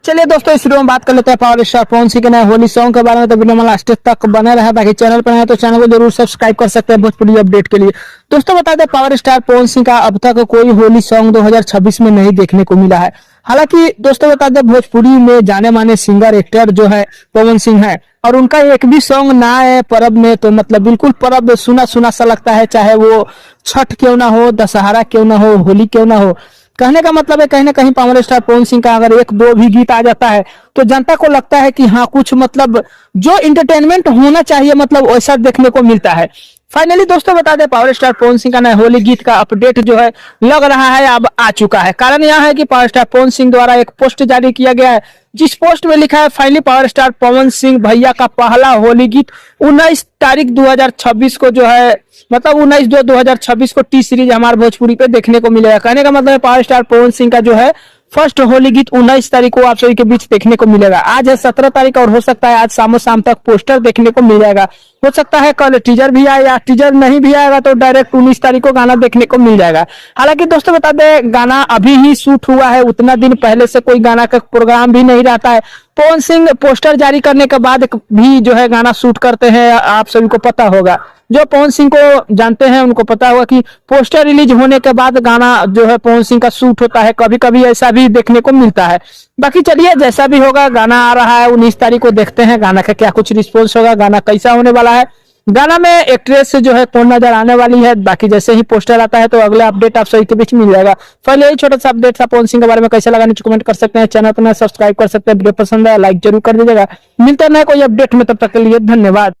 चलिए दोस्तों, इस वीडियो में बात कर लेते हैं पावर स्टार पवन सिंह के नए होली सॉन्ग के बारे में। तो वीडियो में लास्ट तक बना रहा है। बाकी चैनल पर आए तो चैनल को जरूर सब्सक्राइब कर सकते हैं भोजपुरी अपडेट के लिए। दोस्तों बता दें, पावर स्टार पवन सिंह का अब तक कोई होली सॉन्ग 2026 में नहीं देखने को मिला है। हालांकि दोस्तों बता दें, भोजपुरी में जाने माने सिंगर एक्टर जो है पवन सिंह है, और उनका एक भी सॉन्ग ना है परब में, तो मतलब बिल्कुल परब सुना सुना सा लगता है। चाहे वो छठ क्यों ना हो, दशहरा क्यों ना हो, होली क्यों ना हो। कहने का मतलब है कहीं ना कहीं पावर स्टार पवन सिंह का अगर एक दो भी गीत आ जाता है तो जनता को लगता है कि हाँ, कुछ मतलब जो इंटरटेनमेंट होना चाहिए मतलब वैसा देखने को मिलता है। फाइनली दोस्तों बता दें, पावर स्टार पवन सिंह का नया होली गीत का अपडेट जो है लग रहा है अब आ चुका है। कारण यह है कि पावर स्टार पवन सिंह द्वारा एक पोस्ट जारी किया गया है, जिस पोस्ट में लिखा है, finally power star Pawan Singh भैया का पहला होली गीत 19 तारीख 2026 को जो है मतलब 19/2/2026 को टी सीरीज हमारे भोजपुरी पे देखने को मिलेगा। कहने का मतलब है पावर स्टार पवन सिंह का जो है फर्स्ट होली गीत 19 तारीख को आप सभी के बीच देखने को मिलेगा। आज है 17 तारीख और हो सकता है आज शाम तक पोस्टर देखने को मिल जाएगा। हो सकता है कल टीजर भी आए, या टीजर नहीं भी आएगा तो डायरेक्ट 19 तारीख को गाना देखने को मिल जाएगा। हालांकि दोस्तों बता दें, गाना अभी ही शूट हुआ है, उतना दिन पहले से कोई गाना का प्रोग्राम भी नहीं रहता है। पवन सिंह पोस्टर जारी करने के बाद भी जो है गाना शूट करते हैं, आप सभी को पता होगा। जो पवन सिंह को जानते हैं उनको पता होगा कि पोस्टर रिलीज होने के बाद गाना जो है पवन सिंह का शूट होता है। कभी कभी ऐसा भी देखने को मिलता है। बाकी चलिए, जैसा भी होगा, गाना आ रहा है 19 तारीख को, देखते हैं गाना का क्या कुछ रिस्पॉन्स होगा, गाना कैसा होने वाला है, गाना में एक्ट्रेस जो है कौन नजर आने वाली है। बाकी जैसे ही पोस्टर आता है तो अगले अपडेट आप सभी के बीच मिल जाएगा। पहले यही छोटा सा अपडेट था पवन सिंह के बारे में, कैसा लगा नीचे कमेंट कर सकते हैं। चैनल पर सब्सक्राइब कर सकते हैं। वीडियो पसंद है लाइक जरूर कर दीजिएगा। मिलते हैं कोई अपडेट में, तब तक के लिए धन्यवाद।